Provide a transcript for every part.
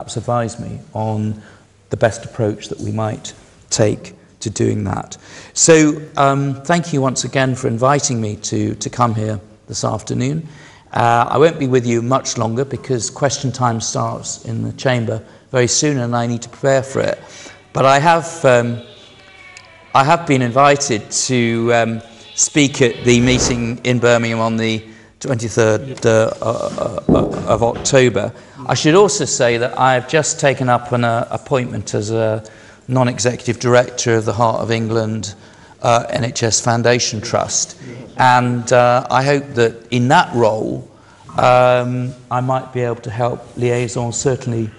perhaps advise me on the best approach that we might take to doing that. So thank you once again for inviting me to come here this afternoon. I won't be with you much longer because question time starts in the chamber very soon and I need to prepare for it. But I have been invited to speak at the meeting in Birmingham on the 23rd of October. I should also say that I've just taken up an appointment as a non-executive director of the Heart of England NHS Foundation Trust, and I hope that in that role I might be able to help liaison, certainly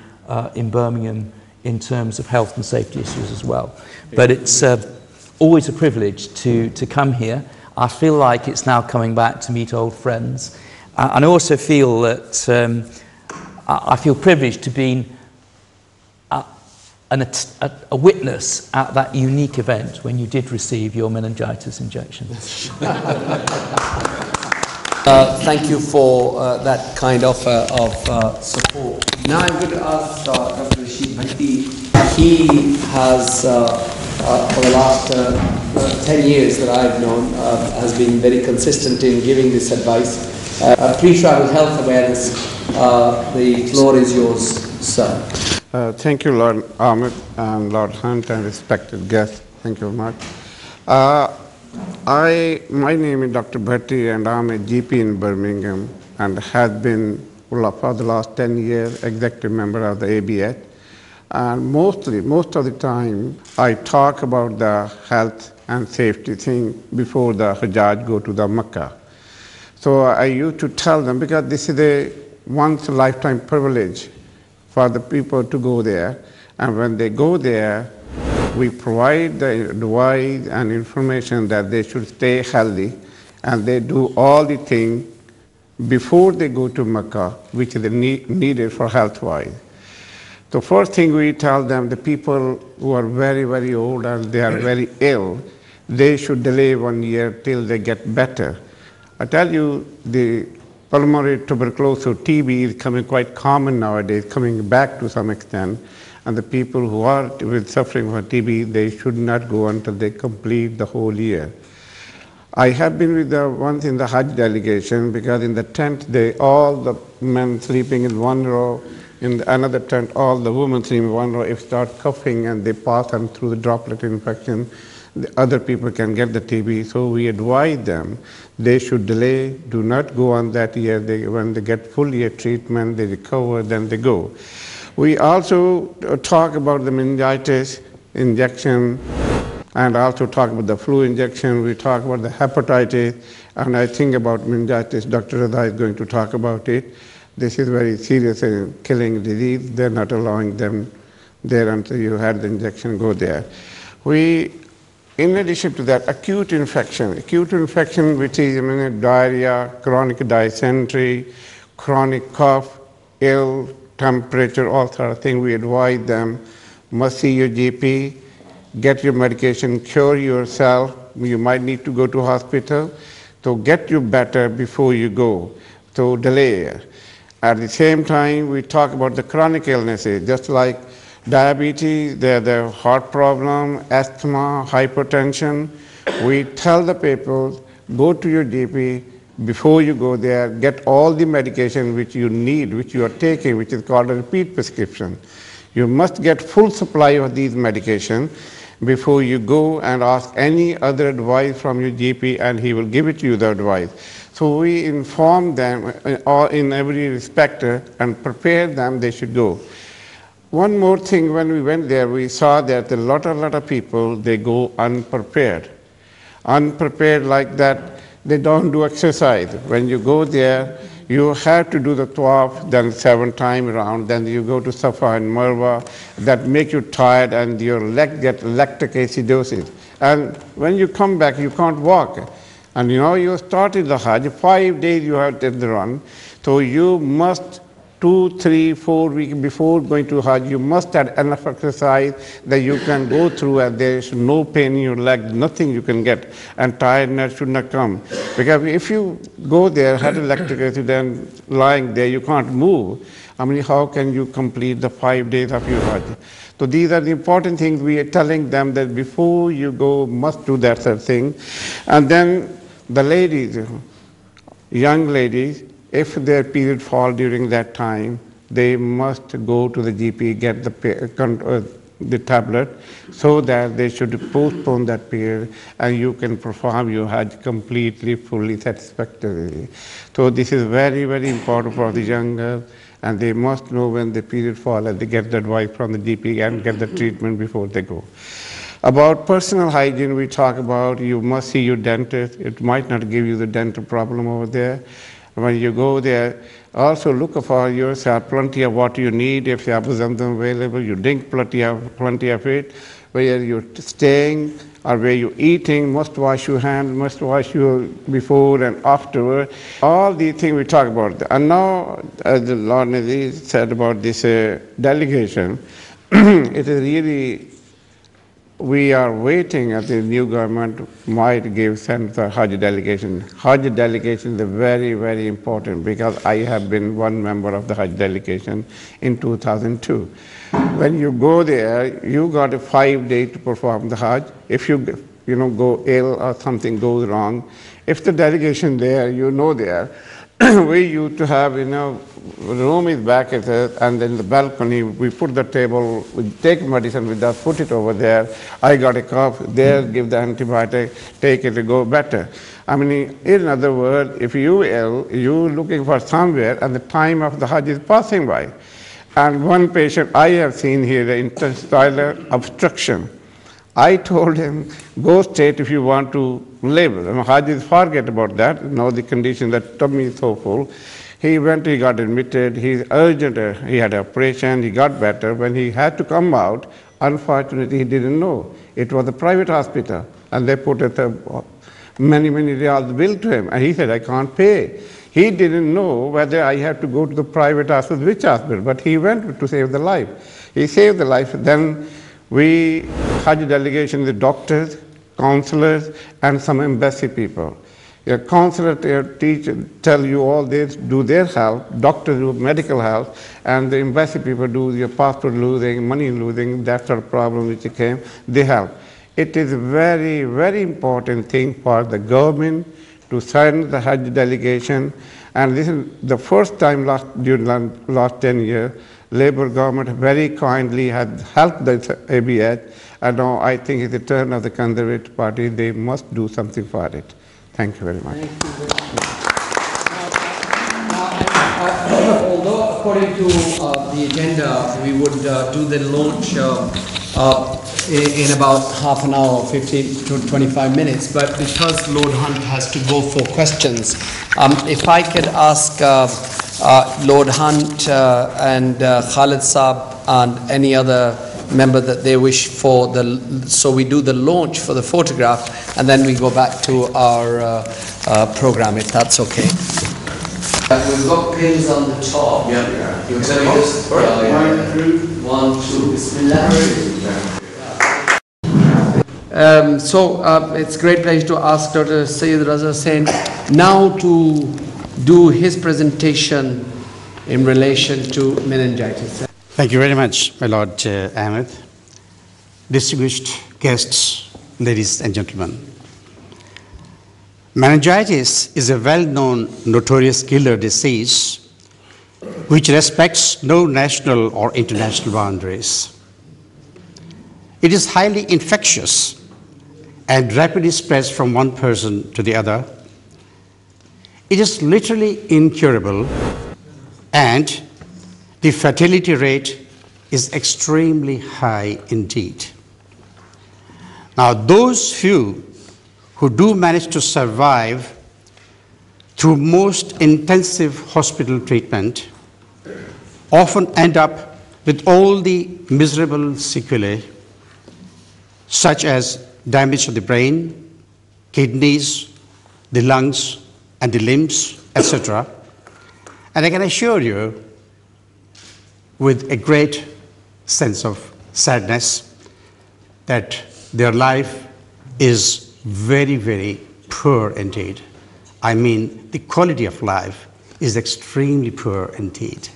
in Birmingham, in terms of health and safety issues as well. But it's always a privilege to come here. I feel like it's now coming back to meet old friends. And I also feel that I feel privileged to be a witness at that unique event when you did receive your meningitis injection. Thank you for that kind of support. Now I'm going to ask Dr. Rashid Bhatti. He has, for the last 10 years that I've known, has been very consistent in giving this advice. Pre-travel health awareness, the floor is yours, sir. Thank you, Lord Ahmed and Lord Hunt and respected guests. Thank you very much. My name is Dr. Bhatti and I'm a GP in Birmingham and have been for the last 10 years executive member of the ABH. And most of the time I talk about the health and safety thing before the Hajj go to the Mecca. So I used to tell them, because this is a once a lifetime privilege for the people to go there, and when they go there we provide the advice and information that they should stay healthy and they do all the things before they go to Mecca which is needed for health-wise. The first thing we tell them, the people who are very, very old and they are very ill, they should delay 1 year till they get better. I tell you, the pulmonary tuberculosis or TB is coming quite common nowadays, coming back to some extent. And the people who are suffering from TB, they should not go until they complete the whole year. I have been with the ones in the Hajj delegation because in the tent, all the men sleeping in one row, in another tent, all the women sleeping in one row. If start coughing and they pass them through the droplet infection, the other people can get the TB. So we advise them, they should delay, do not go on that year. When they get full year treatment, they recover, then they go. We also talk about the meningitis injection and also talk about the flu injection. We talk about the hepatitis, and I think about meningitis. Dr. Rada is going to talk about it. This is very serious and killing disease. They're not allowing them there until you had the injection, go there. In addition to that, acute infection which is diarrhea, chronic dysentery, chronic cough, ill temperature, all sort of things, we advise them, must see your GP, get your medication, cure yourself. You might need to go to hospital. So get you better before you go. So delay. At the same time, we talk about the chronic illnesses, just like diabetes, the heart problem, asthma, hypertension. We tell the people, go to your GP before you go there, get all the medication which you need, which you are taking, which is called a repeat prescription. You must get full supply of these medications before you go and ask any other advice from your GP, and he will give it to you, the advice. So we inform them in every respect and prepare them they should go. One more thing, when we went there, we saw that a lot of people, they go unprepared. Unprepared like that, they don't do exercise. When you go there, you have to do the tawaf, then 7 times around, then you go to Safa and Marwa, that make you tired and your leg get lactic acidosis. And when you come back, you can't walk. And you started the Hajj, 5 days you have did the run, so you must 2, 3, 4 weeks before going to Hajj, you must have enough exercise that you can go through and there is no pain in your leg, nothing you can get, and tiredness should not come. Because if you go there, had a lactic acid and lying there, you can't move, how can you complete the 5 days of your Hajj? So these are the important things we are telling them, that before you go, must do that sort of thing. And then the ladies, young ladies, if their period fall during that time, they must go to the GP, get the tablet, so that they should postpone that period and you can perform your Hajj completely, fully, satisfactorily. So this is very, very important for the young girls, and they must know when the period fall and they get the advice from the GP and get the treatment before they go. About personal hygiene, we talk about you must see your dentist. It might not give you the dental problem over there. When you go there, also look for yourself plenty of what you need. If you have something available, you drink plenty of it. Where you're staying or where you're eating, must wash your hands, must wash your before and afterward. All these things we talk about. And now, as the Lord Nazi said about this delegation, it is really, we are waiting at the new government might send the Hajj delegation. Hajj delegation is very, very important because I have been one member of the Hajj delegation in 2002. When you go there, you got a 5 days to perform the Hajj. If you go ill or something goes wrong, if the delegation there, there, we used to have, room is back at it, and then the balcony, we put the table, we take medicine with us, put it over there. I got a cough, there, give the antibiotic, take it to go better. In other words, if you ill, you looking for somewhere, and the time of the Hajj is passing by. And one patient I have seen here, the intestinal obstruction. I told him, go straight if you want to live. Hajj is forget about that. Know the condition, that tummy is so full. He went, he got admitted, he's urgent, he had an operation, he got better. When he had to come out, unfortunately he didn't know. It was a private hospital, and they put many riyals bill to him, and he said, I can't pay. He didn't know whether I had to go to the private hospital, which hospital, but he went to save the life. He saved the life. Then we, Hajj delegation, the doctors, counselors, and some embassy people. Your counselor tell you all this, do their help, doctors do medical help, and the embassy people do your passport losing, money losing, that sort of problem which came, they help. It is a very, very important thing for the government to send the Hajj delegation, and this is the first time during the last 10 years, Labour government very kindly has helped the ABH, and now I think it's the turn of the Conservative Party. They must do something for it. Thank you very much. Thank you very much. Although according to the agenda, we would do the launch in about half an hour, 15 to 25 minutes, but because Lord Hunt has to go for questions, if I could ask Lord Hunt and Khalid Saab and any other member that they wish for, so we do the launch for the photograph and then we go back to our program, if that's okay. We've got pins on the top. Yeah. You tell me just 1, 2, Bismillah. So it's a great pleasure to ask Dr. Sayyid Raza Hussain now to do his presentation in relation to meningitis. Thank you very much, my Lord Ahmed. Distinguished guests, ladies and gentlemen. Meningitis is a well-known, notorious killer disease which respects no national or international boundaries. It is highly infectious and rapidly spreads from one person to the other. It is literally incurable, and the fatality rate is extremely high indeed. Now, those few who do manage to survive through most intensive hospital treatment often end up with all the miserable sequelae, such as damage to the brain, kidneys, the lungs, and the limbs, etc. And I can assure you, with a great sense of sadness, that their life is very, very poor indeed. I mean, the quality of life is extremely poor indeed.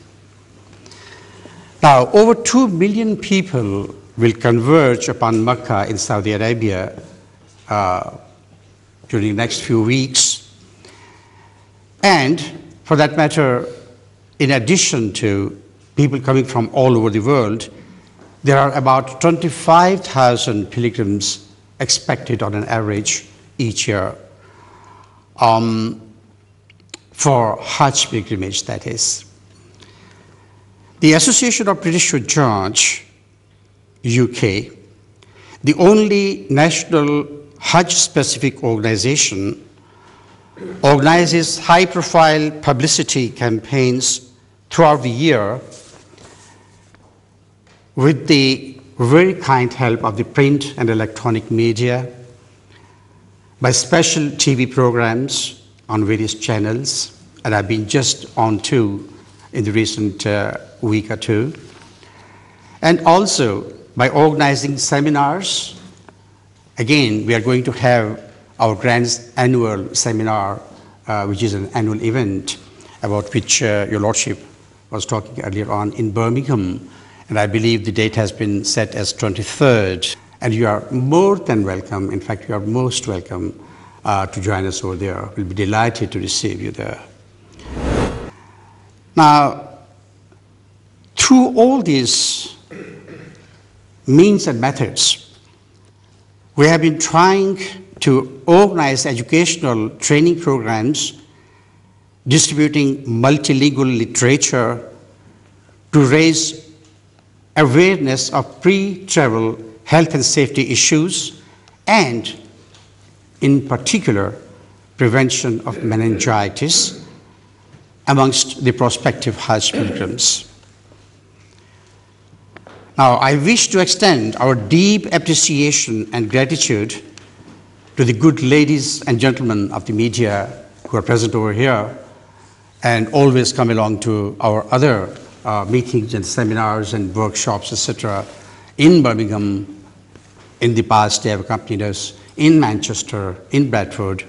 Now, over 2 million people will converge upon Mecca in Saudi Arabia during the next few weeks. And for that matter, in addition to people coming from all over the world, there are about 25,000 pilgrims expected on an average each year for Hajj pilgrimage, that is. The Association of British Hajj, UK, the only national Hajj-specific organization, organizes high-profile publicity campaigns throughout the year with the very kind help of the print and electronic media, by special TV programs on various channels, and I've been just on 2 in the recent week or 2, and also by organizing seminars. Again, we are going to have our grand annual seminar, which is an annual event about which Your Lordship was talking earlier on in Birmingham, and I believe the date has been set as 23rd, and you are more than welcome, in fact, you are most welcome to join us over there. We'll be delighted to receive you there. Now, through all these means and methods, we have been trying to organize educational training programs, distributing multilingual literature to raise awareness of pre-travel health and safety issues, and in particular, prevention of meningitis amongst the prospective Hajj pilgrims. Now, I wish to extend our deep appreciation and gratitude to the good ladies and gentlemen of the media who are present over here and always come along to our other meetings and seminars and workshops, etc. in Birmingham. In the past, they have accompanied us in Manchester, in Bradford,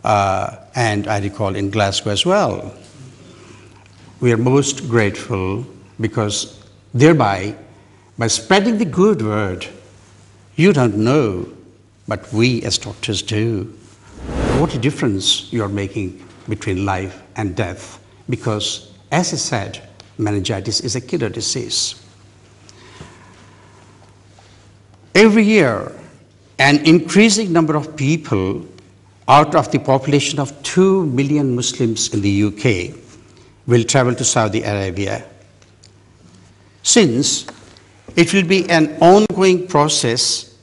and I recall in Glasgow as well. We are most grateful because thereby, by spreading the good word, you don't know, but we as doctors do, what a difference you are making between life and death. Because, as I said, meningitis is a killer disease. Every year, an increasing number of people out of the population of 2 million Muslims in the UK will travel to Saudi Arabia. Since it will be an ongoing process,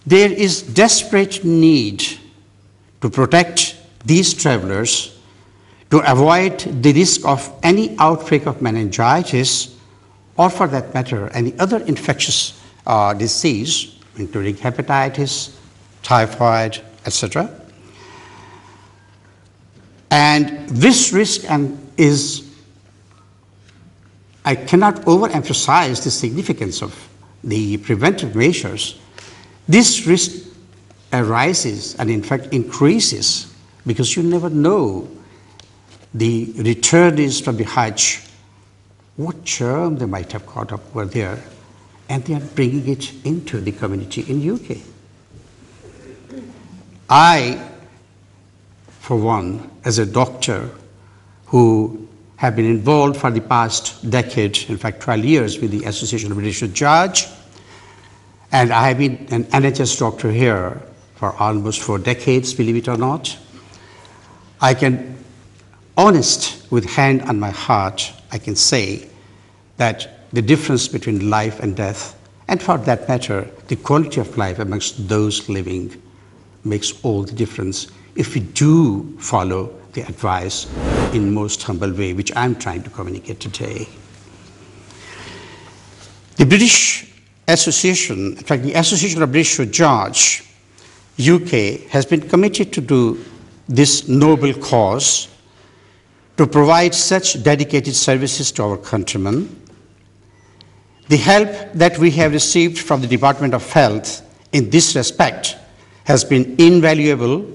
there is desperate need to protect these travelers to avoid the risk of any outbreak of meningitis, or for that matter, any other infectious disease, including hepatitis, typhoid, etc. And this risk is, I cannot overemphasize the significance of the preventive measures. This risk arises and in fact increases because you never know the returnees from the Hajj, what germ they might have caught up over there, and they are bringing it into the community in UK. I, for one, as a doctor who have been involved for the past decade, in fact 12 years, with the Association of British Hajj, and I have been an NHS doctor here for almost 4 decades, believe it or not. I can, honest with hand on my heart, I can say that the difference between life and death, and for that matter, the quality of life amongst those living, makes all the difference if we do follow the advice in most humble way, which I'm trying to communicate today. The British Association, in fact, the Association of British Hajj, UK, has been committed to do this noble cause, to provide such dedicated services to our countrymen. The help that we have received from the Department of Health in this respect has been invaluable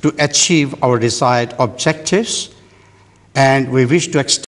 to achieve our desired objectives, and we wish to extend